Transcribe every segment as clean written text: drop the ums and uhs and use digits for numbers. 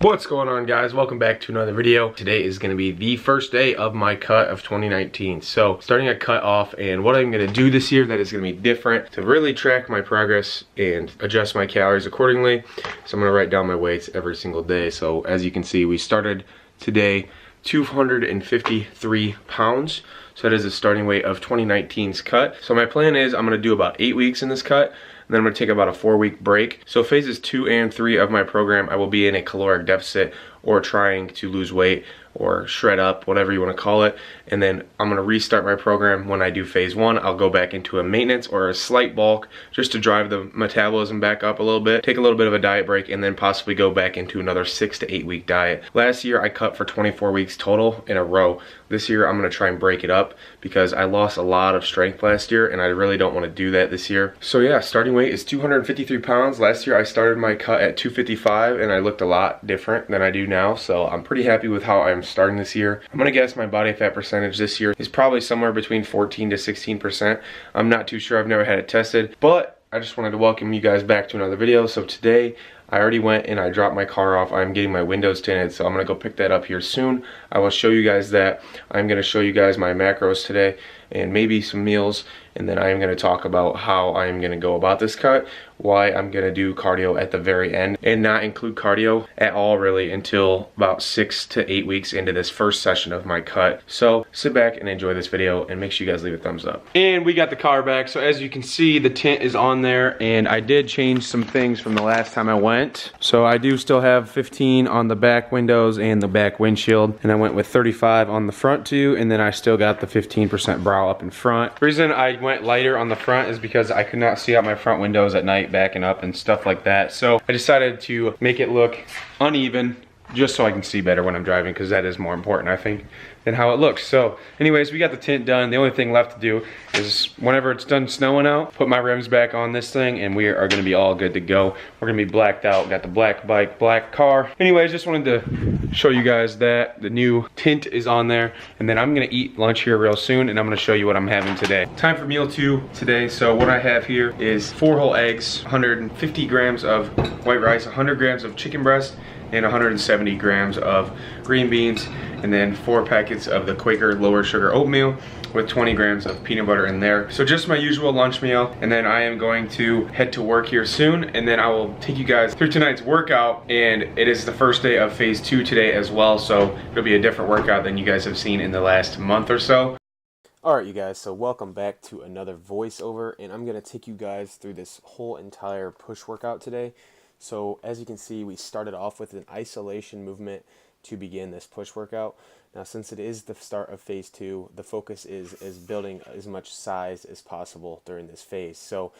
What's going on, guys? Welcome back to another video. Today is going to be the first day of my cut of 2019. So starting a cut off, and what I'm going to do this year that is going to be different to really track my progress and adjust my calories accordingly. So I'm going to write down my weights every single day. So as you can see, we started today 253 pounds. So that is the starting weight of 2019's cut. So my plan is I'm going to do about 8 weeks in this cut. And then I'm going to take about a 4-week break. So phases 2 and 3 of my program, I will be in a caloric deficit or trying to lose weight or shred up, whatever you want to call it. And then I'm going to restart my program when I do phase 1. I'll go back into a maintenance or a slight bulk just to drive the metabolism back up a little bit, take a little bit of a diet break, and then possibly go back into another 6 to 8 week diet. Last year I cut for 24 weeks total in a row. This year I'm going to try and break it up because I lost a lot of strength last year and I really don't want to do that this year. So yeah, starting weight is 253 pounds. Last year I started my cut at 255 and I looked a lot different than I do now. So I'm pretty happy with how I'm starting this year. I'm going to guess my body fat percentage this year is probably somewhere between 14 to 16%. I'm not too sure. I've never had it tested, but I just wanted to welcome you guys back to another video. So today I already went and I dropped my car off. I'm getting my windows tinted, so I'm gonna go pick that up here soon. I will show you guys that. I'm gonna show you guys my macros today and maybe some meals, and then I am gonna talk about how I am gonna go about this cut, why I'm gonna do cardio at the very end and not include cardio at all really until about 6 to 8 weeks into this first session of my cut. So sit back and enjoy this video and make sure you guys leave a thumbs up. And we got the car back. So as you can see, the tint is on there, and I did change some things from the last time I went. So I do still have 15 on the back windows and the back windshield, and I went with 35 on the front too, and then I still got the 15% brow up in front. The reason I went lighter on the front is because I could not see out my front windows at night backing up and stuff like that. So I decided to make it look uneven just so I can see better when I'm driving, because that is more important, I think, than how it looks. So anyways, we got the tint done. The only thing left to do is whenever it's done snowing out, put my rims back on this thing and we are gonna be all good to go. We're gonna be blacked out. Got the black bike, black car. Anyways, just wanted to show you guys that the new tint is on there, and then I'm gonna eat lunch here real soon and I'm gonna show you what I'm having today. Time for meal 2 today. So what I have here is 4 whole eggs, 150 grams of white rice, 100 grams of chicken breast, and 170 grams of green beans, and then 4 packets of the Quaker lower sugar oatmeal with 20 grams of peanut butter in there. So just my usual lunch meal, and then I am going to head to work here soon, and then I will take you guys through tonight's workout, and it is the first day of phase 2 today as well, so it'll be a different workout than you guys have seen in the last month or so. Alright you guys, so welcome back to another voiceover, and I'm gonna take you guys through this whole entire push workout today. So as you can see, we started off with an isolation movement to begin this push workout. Now since it is the start of phase 2, the focus is building as much size as possible during this phase. So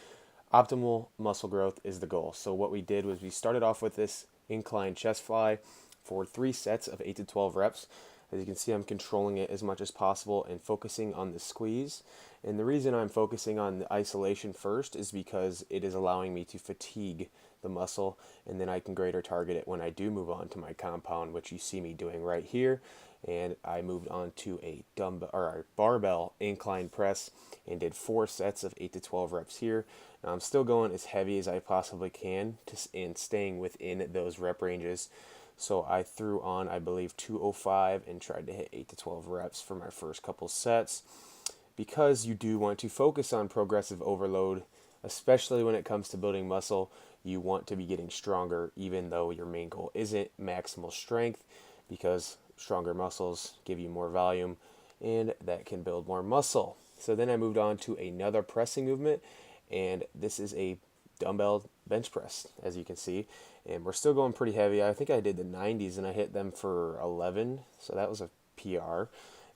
optimal muscle growth is the goal. So what we did was we started off with this incline chest fly for 3 sets of 8 to 12 reps. As you can see, I'm controlling it as much as possible and focusing on the squeeze. And the reason I'm focusing on the isolation first is because it is allowing me to fatigue the muscle, and then I can greater target it when I do move on to my compound, which you see me doing right here. And I moved on to a dumbbell or a barbell incline press and did 4 sets of 8 to 12 reps here. Now I'm still going as heavy as I possibly can and staying within those rep ranges. So I threw on, I believe, 205 and tried to hit 8 to 12 reps for my first couple sets, because you do want to focus on progressive overload, especially when it comes to building muscle. You want to be getting stronger even though your main goal isn't maximal strength, because stronger muscles give you more volume and that can build more muscle. So then I moved on to another pressing movement, and this is a dumbbell bench press, as you can see, and we're still going pretty heavy. I think I did the 90s and I hit them for 11, so that was a PR,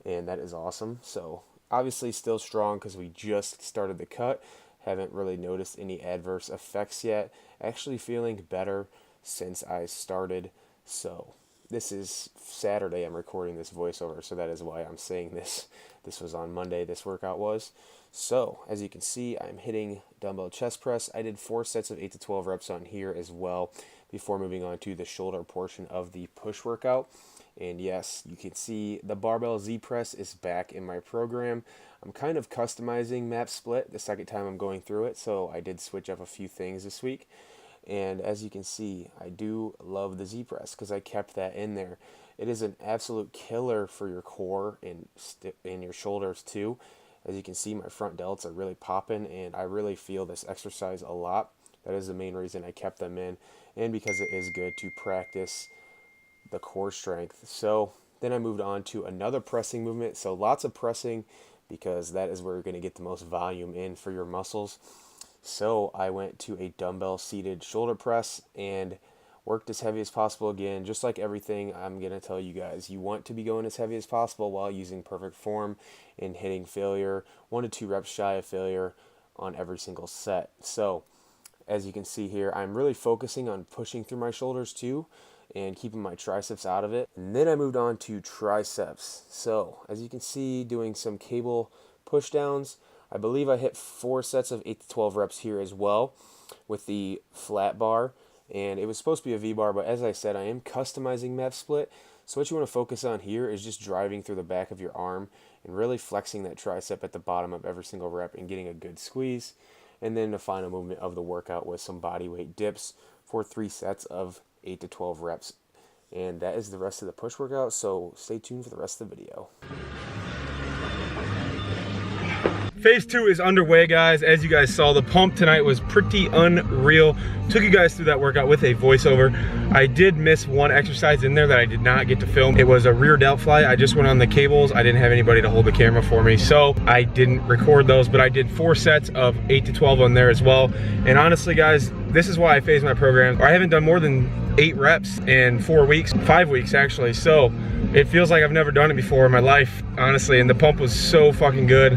and that is awesome. So obviously still strong because we just started the cut. Haven't really noticed any adverse effects yet. Actually feeling better since I started. So this is Saturday I'm recording this voiceover, so that is why I'm saying this. This was on Monday, this workout was. So as you can see, I'm hitting dumbbell chest press. I did 4 sets of 8 to 12 reps on here as well before moving on to the shoulder portion of the push workout. And yes, you can see the barbell Z press is back in my program. I'm kind of customizing map split the second time I'm going through it, so I did switch up a few things this week. And as you can see, I do love the Z press because I kept that in there. It is an absolute killer for your core and your shoulders too. As you can see, my front delts are really popping, and I really feel this exercise a lot. That is the main reason I kept them in, and because it is good to practice the core strength. So then I moved on to another pressing movement. So lots of pressing because that is where you're going to get the most volume in for your muscles. So I went to a dumbbell seated shoulder press and worked as heavy as possible again. Just like everything I'm going to tell you guys, you want to be going as heavy as possible while using perfect form and hitting failure, 1 to 2 reps shy of failure on every single set. So as you can see here, I'm really focusing on pushing through my shoulders too and keeping my triceps out of it. And then I moved on to triceps. So as you can see, doing some cable push downs. I believe I hit 4 sets of 8 to 12 reps here as well with the flat bar. And it was supposed to be a V-bar, but as I said, I am customizing MEF split. So what you want to focus on here is just driving through the back of your arm and really flexing that tricep at the bottom of every single rep and getting a good squeeze. And then the final movement of the workout was some body weight dips for 3 sets of 8 to 12 reps. And that is the rest of the push workout, so stay tuned for the rest of the video. Phase 2 is underway, guys. As you guys saw, the pump tonight was pretty unreal. Took you guys through that workout with a voiceover. I did miss one exercise in there that I did not get to film. It was a rear delt fly. I just went on the cables. I didn't have anybody to hold the camera for me, so I didn't record those, but I did 4 sets of 8 to 12 on there as well. And honestly, guys, this is why I phase my program. I haven't done more than 8 reps in 4 weeks, 5 weeks actually, so it feels like I've never done it before in my life, honestly, and the pump was so fucking good,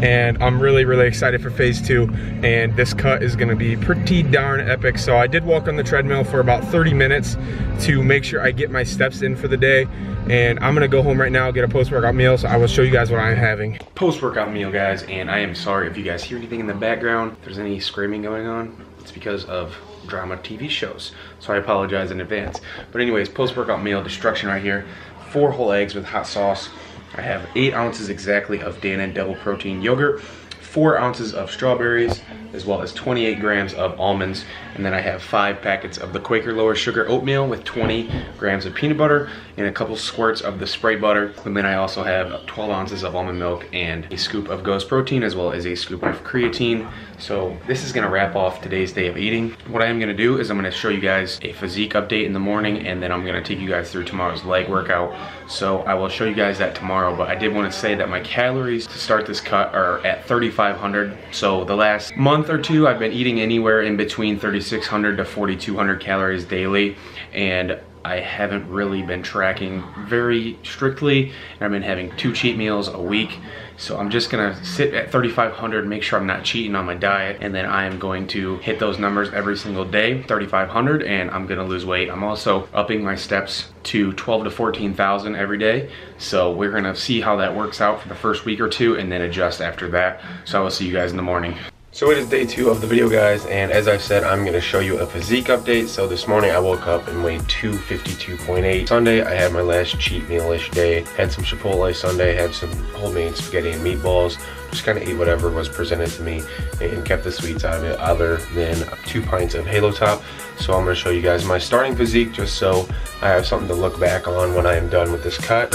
and I'm really excited for phase 2, and this cut is gonna be pretty darn epic. So I did walk on the treadmill for about 30 minutes to make sure I get my steps in for the day, and I'm gonna go home right now, get a post-workout meal, so I will show you guys what I'm having. Post-workout meal, guys, and I am sorry if you guys hear anything in the background, if there's any screaming going on, it's because of drama TV shows, so I apologize in advance. But anyways, post-workout meal destruction right here. 4 whole eggs with hot sauce. I have 8 ounces exactly of Dannon double protein yogurt, 4 ounces of strawberries, as well as 28 grams of almonds. And then I have 5 packets of the Quaker lower sugar oatmeal with 20 grams of peanut butter and a couple squirts of the spray butter. And then I also have 12 ounces of almond milk and a scoop of Ghost protein, as well as a scoop of creatine. So this is gonna wrap off today's day of eating. What I am gonna do is I'm gonna show you guys a physique update in the morning, and then I'm gonna take you guys through tomorrow's leg workout. So I will show you guys that tomorrow, but I did wanna say that my calories to start this cut are at 3,500. So the last month or two, I've been eating anywhere in between 3,600 to 4,200 calories daily, and I haven't really been tracking very strictly, and I've been having 2 cheat meals a week. So I'm just gonna sit at 3,500, make sure I'm not cheating on my diet, and then I am going to hit those numbers every single day, 3,500, and I'm gonna lose weight. I'm also upping my steps to 12 to 14,000 every day. So we're gonna see how that works out for the first week or 2, and then adjust after that. So I will see you guys in the morning. So it is day 2 of the video, guys, and as I said, I'm going to show you a physique update. So this morning I woke up and weighed 252.8. Sunday I had my last cheat meal-ish day. Had some Chipotle Sunday, had some homemade spaghetti and meatballs. Just kind of ate whatever was presented to me and kept the sweets out of it, other than 2 pints of Halo Top. So I'm going to show you guys my starting physique, just so I have something to look back on when I am done with this cut.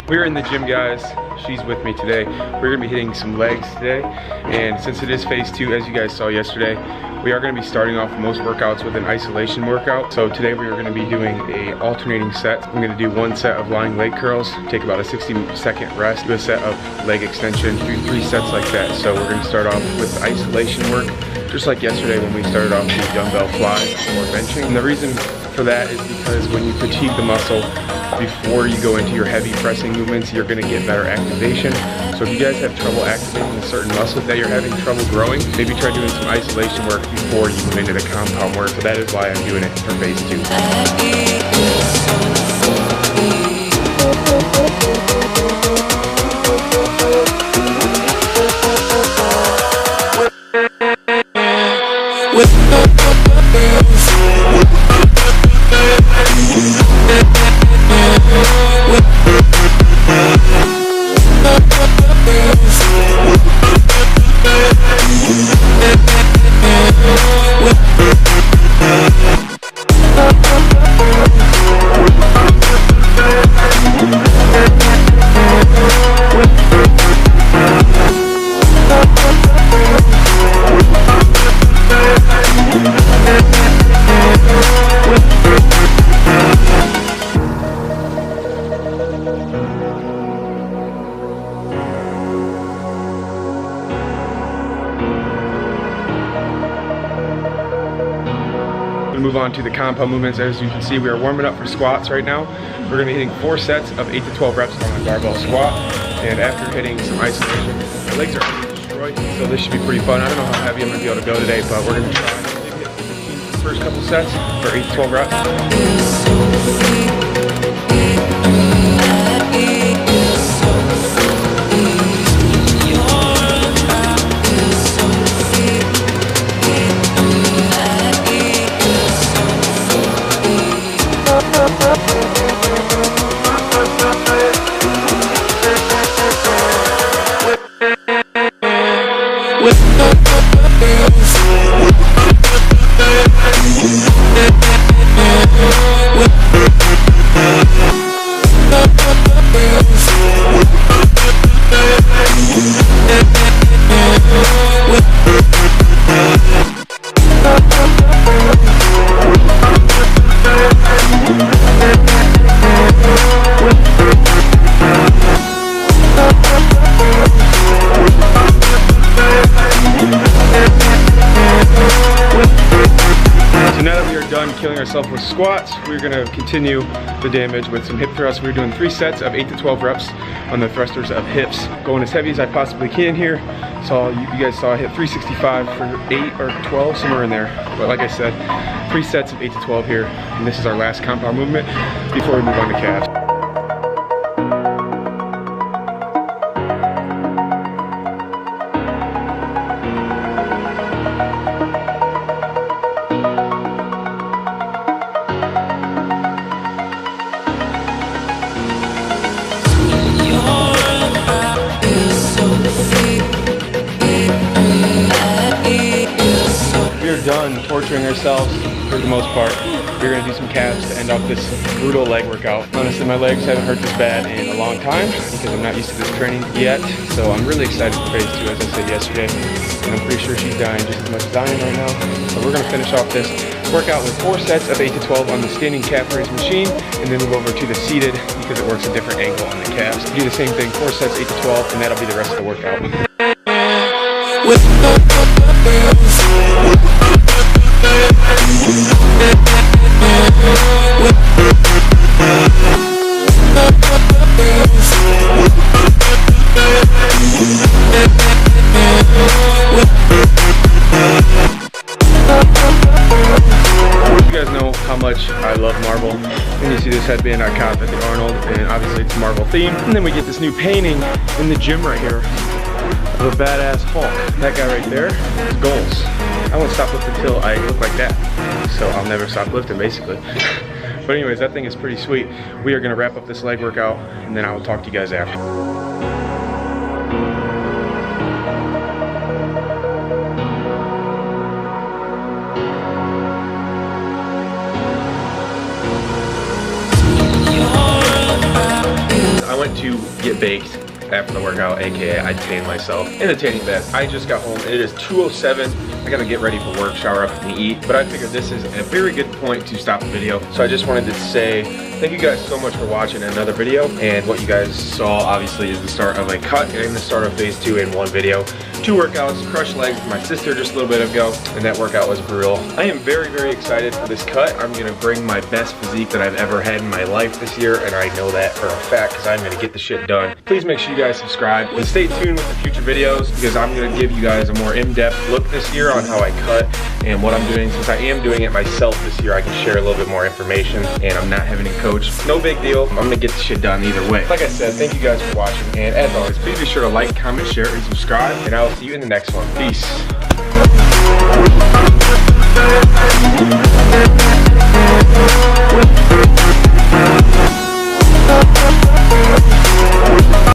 We're in the gym, guys. She's with me today. We're gonna be hitting some legs today, and since it is phase 2, as you guys saw yesterday, we are gonna be starting off most workouts with an isolation workout. So today we are gonna be doing a alternating set. I'm gonna do 1 set of lying leg curls, take about a 60-second rest, do a set of leg extension, do 3 sets like that. So we're gonna start off with isolation work, just like yesterday when we started off with dumbbell flies or benching. And the reason for that is because when you fatigue the muscle, before you go into your heavy pressing movements, you're gonna get better activation. So if you guys have trouble activating a certain muscle that you're having trouble growing, maybe try doing some isolation work before you move into the compound work. So that is why I'm doing it for phase 2. Move on to the compound movements. As you can see, we are warming up for squats right now. We're going to be hitting 4 sets of 8 to 12 reps on a barbell squat, and after hitting some isolation, my legs are already destroyed, so this should be pretty fun. I don't know how heavy I'm going to be able to go today, but we're going to try maybe hit 15 the first couple sets for 8 to 12 reps. Killing ourselves with squats, we're going to continue the damage with some hip thrusts. We're doing 3 sets of 8 to 12 reps on the thrusters of hips, going as heavy as I possibly can here. So you guys saw I hit 365 for 8 or 12, somewhere in there. But like I said, 3 sets of 8 to 12 here, and this is our last compound movement before we move on to calves. Done torturing ourselves for the most part. We're going to do some calves to end off this brutal leg workout. Honestly, my legs haven't hurt this bad in a long time because I'm not used to this training yet. So I'm really excited for phase 2, as I said yesterday. And I'm pretty sure she's dying just as much as I am right now. So we're going to finish off this workout with 4 sets of 8 to 12 on the standing calf raise machine, and then move over to the seated because it works a different angle on the calves. Do the same thing, 4 sets, 8 to 12, and that'll be the rest of the workout. How much I love Marvel. And you see this headband I caught at the Arnold, and obviously it's Marvel themed. And then we get this new painting in the gym right here of a badass Hulk. That guy right there is goals. I won't stop lifting until I look like that. So I'll never stop lifting, basically. But anyways, that thing is pretty sweet. We are gonna wrap up this leg workout, and then I will talk to you guys after. I went to get baked after the workout, aka I tanned myself in a tanning bed. I just got home. It is 2:07. I gotta get ready for work, shower up, and eat. But I figured this is a very good point to stop the video. So I just wanted to say thank you guys so much for watching another video. And what you guys saw obviously is the start of a cut and the start of phase 2 in one video. 2 workouts, crushed legs with my sister just a little bit ago, and that workout was brutal. I am very, very excited for this cut. I'm gonna bring my best physique that I've ever had in my life this year, and I know that for a fact because I'm gonna get the shit done. Please make sure you guys subscribe and stay tuned with the future videos because I'm gonna give you guys a more in-depth look this year on how I cut and what I'm doing. Since I am doing it myself this year, I can share a little bit more information, and I'm not having a coach. No big deal. I'm gonna get the shit done either way. Like I said, thank you guys for watching, and as always, please be sure to like, comment, share, and subscribe, and I will see you in the next one. Peace.